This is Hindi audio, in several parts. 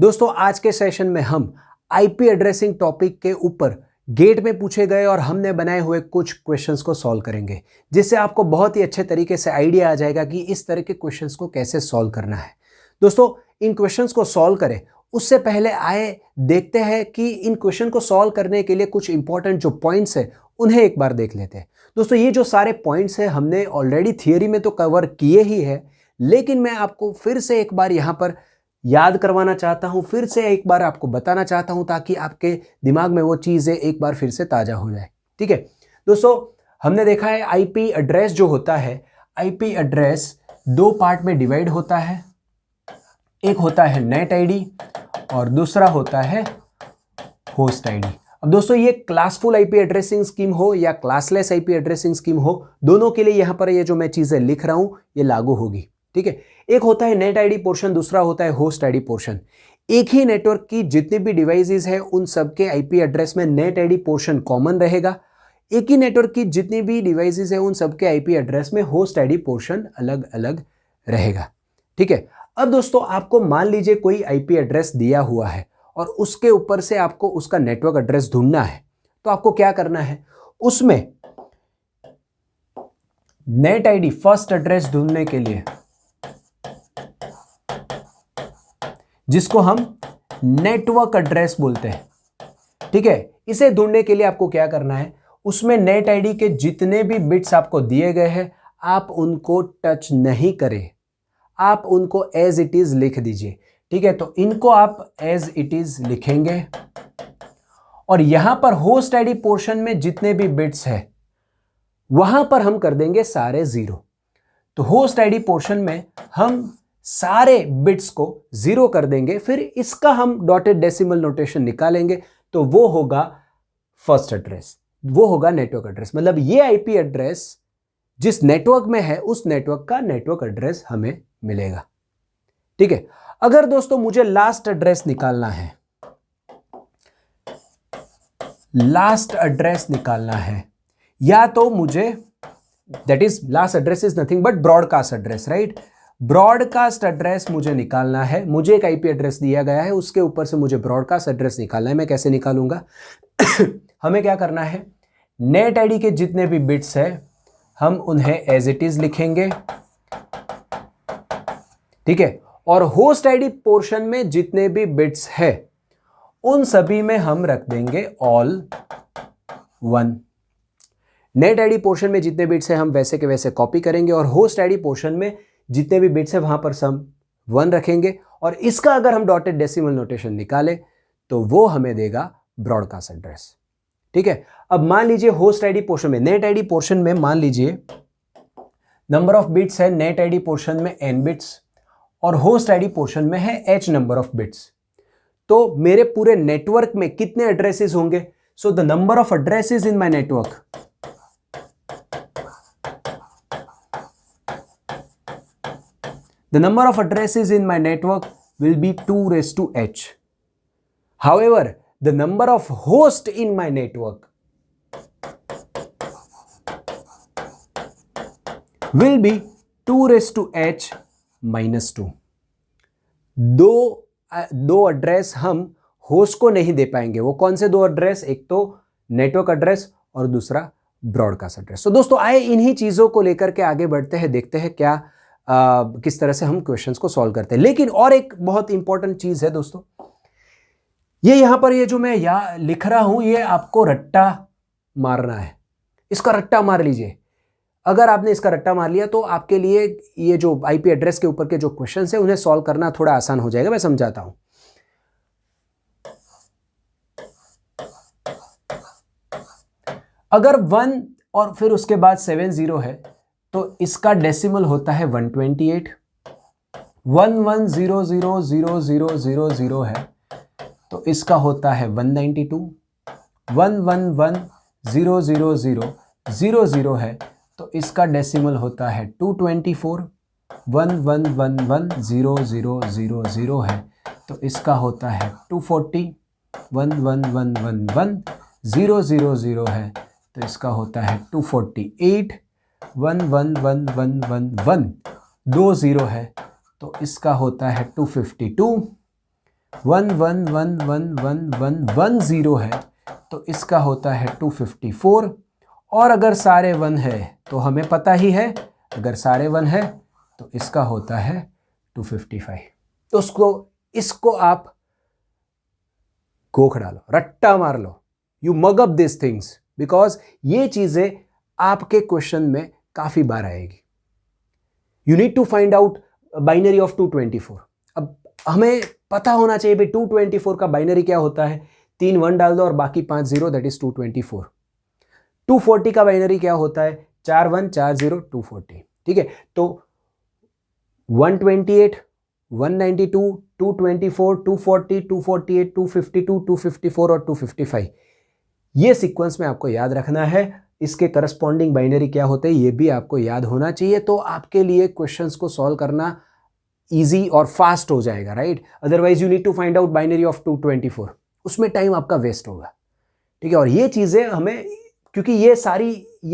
दोस्तों आज के सेशन में हम आईपी एड्रेसिंग टॉपिक के ऊपर गेट में पूछे गए और हमने बनाए हुए कुछ क्वेश्चंस को सॉल्व करेंगे, जिससे आपको बहुत ही अच्छे तरीके से आइडिया आ जाएगा कि इस तरह के क्वेश्चंस को कैसे सॉल्व करना है। दोस्तों इन क्वेश्चंस को सॉल्व करें उससे पहले आए देखते हैं कि इन क्वेश्चन को सॉल्व करने के लिए कुछ इंपॉर्टेंट जो पॉइंट्स है उन्हें एक बार देख लेते हैं। दोस्तों ये जो सारे पॉइंट्स हैं हमने ऑलरेडी थियरी में तो कवर किए ही है, लेकिन मैं आपको फिर से एक बार यहाँ पर याद करवाना चाहता हूं, फिर से एक बार आपको बताना चाहता हूं ताकि आपके दिमाग में वो चीज़ें एक बार फिर से ताज़ा हो जाए। ठीक है दोस्तों, हमने देखा है आईपी एड्रेस जो होता है, आईपी एड्रेस दो पार्ट में डिवाइड होता है। एक होता है नेट आईडी और दूसरा होता है होस्ट आईडी। अब दोस्तों ये क्लासफुल आईपी एड्रेसिंग स्कीम हो या क्लासलेस आईपी एड्रेसिंग स्कीम हो, दोनों के लिए यहां पर ये जो मैं चीज़ें लिख रहा हूं ये लागू होगी। ठीक है, एक होता है नेट आईडी पोर्शन, दूसरा होता है होस्ट आईडी पोर्शन। एक ही नेटवर्क की जितनी भी डिवाइसेस है उन सबके आईपी एड्रेस में नेट आईडी पोर्शन कॉमन रहेगा। एक ही नेटवर्क की जितनी भी डिवाइसेस है उन सबके आईपी एड्रेस में होस्ट आईडी पोर्शन अलग अलग रहेगा। ठीक है, अब दोस्तों आपको मान लीजिए कोई आईपी एड्रेस दिया हुआ है और उसके ऊपर से आपको उसका नेटवर्क एड्रेस ढूंढना है, तो आपको क्या करना है, उसमें नेट आईडी फर्स्ट एड्रेस ढूंढने के लिए, जिसको हम नेटवर्क एड्रेस बोलते हैं, ठीक है, इसे ढूंढने के लिए आपको क्या करना है, उसमें नेट आईडी के जितने भी बिट्स आपको दिए गए हैं आप उनको टच नहीं करें, आप उनको एज इट इज लिख दीजिए। ठीक है, तो इनको आप एज इट इज लिखेंगे और यहां पर होस्ट आईडी पोर्शन में जितने भी बिट्स है वहां पर हम कर देंगे सारे जीरो। तो होस्ट आईडी पोर्शन में हम सारे बिट्स को जीरो कर देंगे, फिर इसका हम डॉटेड डेसिमल नोटेशन निकालेंगे तो वो होगा फर्स्ट एड्रेस, वो होगा नेटवर्क एड्रेस। मतलब ये आईपी एड्रेस जिस नेटवर्क में है उस नेटवर्क का नेटवर्क एड्रेस हमें मिलेगा। ठीक है, अगर दोस्तों मुझे लास्ट एड्रेस निकालना है, लास्ट एड्रेस निकालना है, या तो मुझे that is last address is nothing but broadcast address, right. Broadcast address मुझे निकालना है, मुझे एक आईपी एड्रेस दिया गया है उसके ऊपर से मुझे ब्रॉडकास्ट एड्रेस निकालना है। मैं कैसे निकालूंगा हमें क्या करना है, नेट आईडी के जितने भी बिट्स है हम उन्हें एज इट इज लिखेंगे। ठीक है, और होस्ट आईडी पोर्शन में जितने भी बिट्स है उन सभी में हम रख देंगे all one. Net ID portion में जितने बिट्स है हम वैसे के वैसे कॉपी करेंगे और होस्ट आईडी पोर्शन में जितने भी बिट्स है वहां पर सम वन रखेंगे और इसका अगर हम डॉटेड डेसिमल नोटेशन निकाले तो वो हमें देगा ब्रॉडकास्ट एड्रेस। ठीक है, अब मान लीजिए होस्ट आईडी पोर्शन में, नेट आईडी पोर्शन में मान लीजिए नंबर ऑफ बिट्स है नेट आईडी पोर्शन में n बिट्स और होस्ट आईडी पोर्शन में है h नंबर ऑफ बिट्स। तो मेरे पूरे नेटवर्क में कितने एड्रेसेस होंगे, so the number of addresses in my network, the number of addresses in my network will be 2 raised to h. However, the number of hosts in my network will be 2 raised to h minus 2. दो एड्रेस हम होस्ट को नहीं दे पाएंगे। वो कौन से दो एड्रेस, एक तो नेटवर्क एड्रेस और दूसरा ब्रॉडकास्ट एड्रेस। तो दोस्तों आए इन्हीं चीजों को लेकर के आगे बढ़ते हैं, देखते हैं क्या किस तरह से हम क्वेश्चंस को सॉल्व करते हैं। लेकिन और एक बहुत इंपॉर्टेंट चीज है दोस्तों, ये यहां पर ये जो मैं लिख रहा हूं ये आपको रट्टा मारना है। इसका रट्टा मार लीजिए। अगर आपने इसका रट्टा मार लिया तो आपके लिए ये जो आईपी एड्रेस के ऊपर के जो क्वेश्चंस है उन्हें सॉल्व करना थोड़ा आसान हो जाएगा। मैं समझाता हूं। अगर 1 और फिर उसके बाद 7 0 है तो इसका डेसिमल होता है 128। 11000000 है तो इसका होता है 192। 11100000 है तो इसका डेसिमल होता है 224। 11110000 है तो इसका होता है 240। 11111000 है तो इसका होता है 248। 111111 2 0 है तो इसका होता है 252। 1 है तो इसका होता है 254, और अगर सारे 1 है तो हमें पता ही है, अगर सारे 1 है तो इसका होता है 255। तो इसको आप गोख डालो, रट्टा मार लो, you mug up this things, because ये चीजें आपके क्वेश्चन में काफी बार आएगी। You need to find out binary of 224। अब हमें पता होना चाहिए भाई 224 का बाइनरी क्या होता है, 3 1 डाल दो और बाकी 5 0, दैट इज 224। 240 का बाइनरी क्या होता है, 4 1 4 0 240। ठीक है, तो 128 192 224 240 248 252 254 और 255, ये सीक्वेंस में आपको याद रखना है। इसके करस्पॉन्डिंग बाइनरी क्या होते हैं ये भी आपको याद होना चाहिए, तो आपके लिए क्वेश्चंस को सॉल्व करना इजी और फास्ट हो जाएगा, right. Otherwise you need to find out binary of 224, उसमें टाइम आपका वेस्ट होगा। ठीक है, और ये चीजें हमें, क्योंकि ये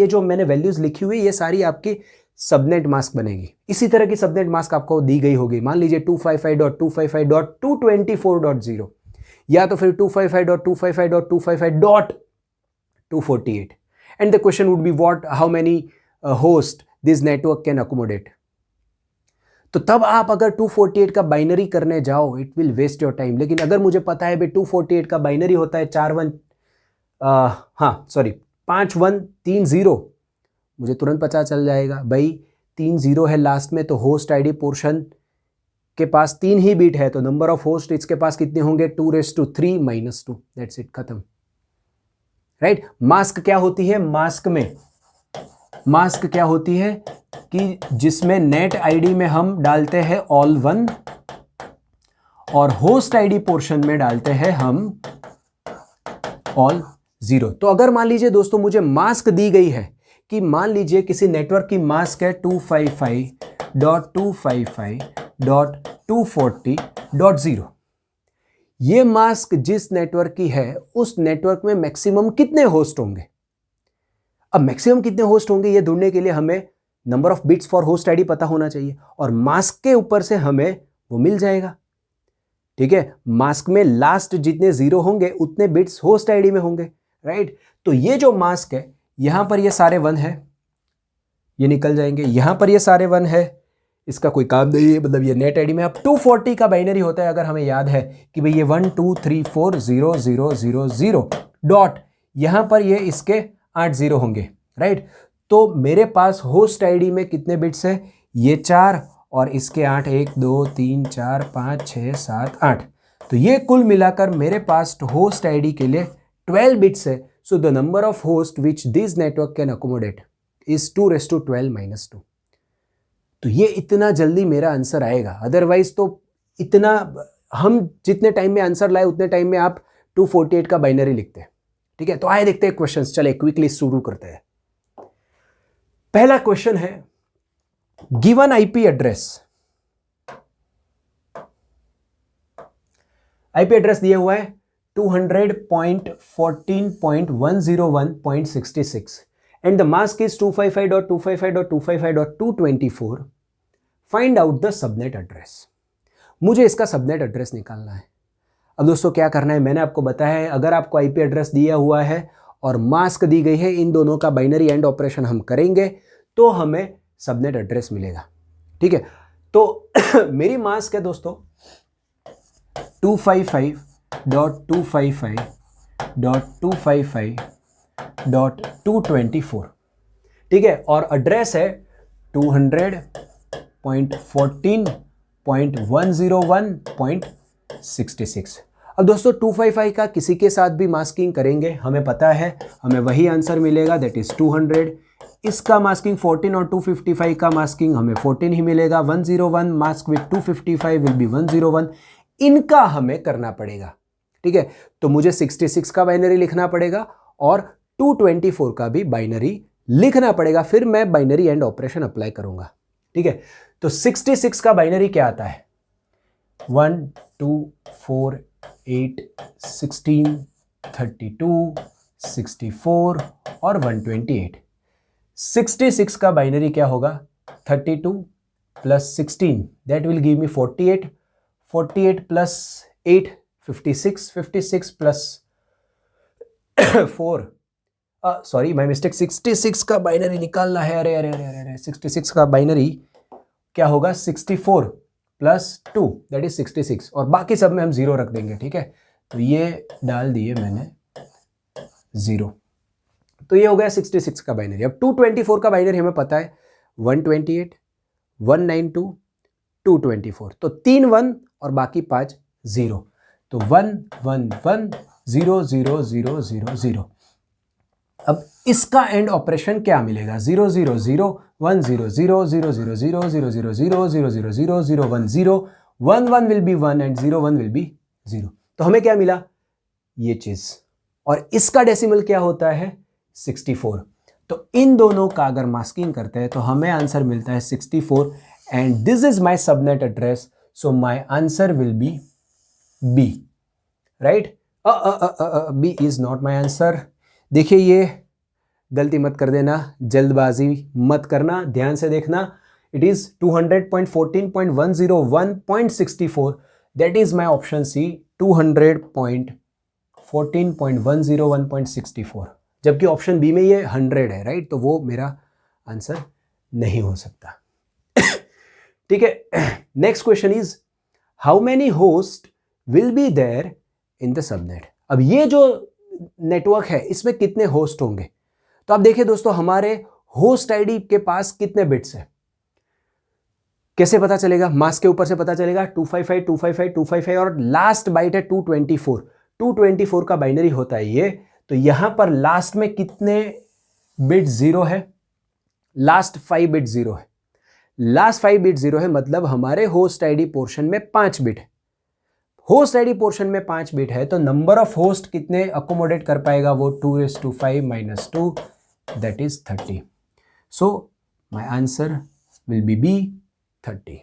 जो मैंने वैल्यूज लिखी हुई ये सारी आपकी सबनेट मास्क बनेगी। इसी तरह की सबनेट मास्क आपको दी गई होगी, मान लीजिए 255.255.224.0 या तो फिर 255.255.255.248, and the question would be how many host this network can accommodate। तो तब आप अगर 248 का बाइनरी करने जाओ it will waste your time. लेकिन अगर मुझे पता है भाई 248 का बाइनरी होता है 5 1 3 0, मुझे तुरंत पता चल जाएगा भाई 3 0 है लास्ट में, तो होस्ट आईडी पोर्शन के पास 3 ही बिट है, तो नंबर ऑफ होस्ट इसके पास कितने होंगे, 2⁻³ - 2, दैट्स इट, खत्म, राइट। मास्क क्या होती है, मास्क क्या होती है कि जिसमें नेट आईडी में हम डालते हैं ऑल 1 और होस्ट आईडी पोर्शन में डालते हैं हम ऑल 0। तो अगर मान लीजिए दोस्तों मुझे मास्क दी गई है कि मान लीजिए किसी नेटवर्क की मास्क है 255.255.240.0, ये मास्क जिस नेटवर्क की है उस नेटवर्क में मैक्सिमम कितने होस्ट होंगे। अब मैक्सिमम कितने होस्ट होंगे ये ढूंढने के लिए हमें number of bits for host ID पता होना चाहिए, और मास्क के ऊपर से हमें वो मिल जाएगा। ठीक है, मास्क में लास्ट जितने 0 होंगे उतने बिट्स होस्ट आईडी में होंगे, राइट। तो ये जो मास्क है यहां पर ये सारे 1 है, ये निकल जाएंगे, यहां पर ये सारे 1 है, इसका कोई काम नहीं है, मतलब ये नेट आईडी में। अब 240 का बाइनरी होता है, अगर हमें याद है कि भाई ये 1 2 3 4 0 0 0 0 डॉट, यहां पर ये इसके 8 0 होंगे, राइट। तो मेरे पास होस्ट आईडी में कितने बिट्स है, ये 4 और इसके 8, 1 2 3 4 5 6 7 8, तो ये कुल मिलाकर मेरे पास होस्ट आईडी के लिए 12 बिट्स है। So the number of host which this network can accommodate is 2⁻12 - 2। तो ये इतना जल्दी मेरा आंसर आएगा, अदरवाइज तो इतना, हम जितने टाइम में आंसर लाए उतने टाइम में आप 248 का बाइनरी लिखते हैं। ठीक है, तो आए देखते हैं क्वेश्चंस, चले क्विकली शुरू करते हैं। पहला क्वेश्चन है, गिवन आईपी एड्रेस दिया हुआ है 200.14.101.66 and the mask is 255.255.255.224. Find out the subnet address। मुझे इसका सबनेट एड्रेस निकालना है। अब दोस्तों क्या करना है, मैंने आपको बताया है अगर आपको आईपी एड्रेस दिया हुआ है और मास्क दी गई है, इन दोनों का बाइनरी एंड ऑपरेशन हम करेंगे तो हमें सबनेट एड्रेस मिलेगा। ठीक है, तो मेरी मास्क है दोस्तों 255.255.254, ठीक है, और एड्रेस है 200.14.101.66। अब दोस्तों 255 का किसी के साथ भी मास्किंग करेंगे हमें पता है हमें वही आंसर मिलेगा, दैट इज 200। इसका मास्किंग 14 और 255 का मास्किंग हमें 14 ही मिलेगा। 101 मास्क विथ 255 विल बी 101। इनका हमें करना पड़ेगा। ठीक है, तो मुझे 66 का बाइनरी लिखना पड़ेगा और 224 का भी बाइनरी लिखना पड़ेगा, फिर मैं बाइनरी एंड ऑपरेशन अप्लाई करूंगा। ठीक है, तो 66 का बाइनरी क्या आता है, 1 2 4 8 16 32 64 और 128। 66 का बाइनरी क्या होगा, 32 + 16 that will give me 48, 48 + 8 56 56 plus 4 sorry my mistake, 66 का बाइनरी निकालना है। अरे अरे अरे अरे 66 का बाइनरी क्या होगा, 64 प्लस 2 दैट इज 66, और बाकी सब में हम 0 रख देंगे, ठीक है। तो ये डाल दिए मैंने 0, तो ये हो गया 66 का बाइनरी। अब 224 का बाइनरी हमें पता है 128 192 224, तो 3 1 और बाकी 5 0, तो 1 1 1 0 0 0 0 0। अब इसका एंड ऑपरेशन क्या मिलेगा, 0 0 0 1 0 0 0 0 0 0 0 0 0 0 0 0 1 0 1 1 will be 1 and 0 1 will be 0। तो हमें क्या मिला, ये चीज, और इसका डेसिमल क्या होता है 64। तो इन दोनों का अगर मास्किंग करते हैं तो हमें आंसर मिलता है 64 and this is my subnet address, so my answer will be B, right. B is not my answer. देखिए ये गलती मत कर देना, जल्दबाजी मत करना, ध्यान से देखना। It is 200.14.101.64, that is my option C 200.14.101.64, जबकि ऑप्शन बी में ये 100 है, राइट। तो वो मेरा आंसर नहीं हो सकता। ठीक है, next question is how many host will be there in the subnet. अब ये जो नेटवर्क है इसमें कितने होस्ट होंगे, तो आप देखिए दोस्तों हमारे होस्ट आईडी के पास कितने बिट्स हैं, कैसे पता चलेगा, मास्क के ऊपर से पता चलेगा 255 255 255 और लास्ट बाइट है 224, 224 का बाइनरी होता है ये। तो यहां पर लास्ट में कितने बिट 0 है, लास्ट 5 बिट 0 है, लास्ट 5 बिट 0 है, मतलब हमारे होस्ट आईडी पोर्शन में 5 बिट है। होस्ट आईडी पोर्शन में 5 बिट है, तो नंबर ऑफ होस्ट कितने अकोमोडेट कर पाएगा वो 2⁵ - 2 that is 30। So my answer will B 30।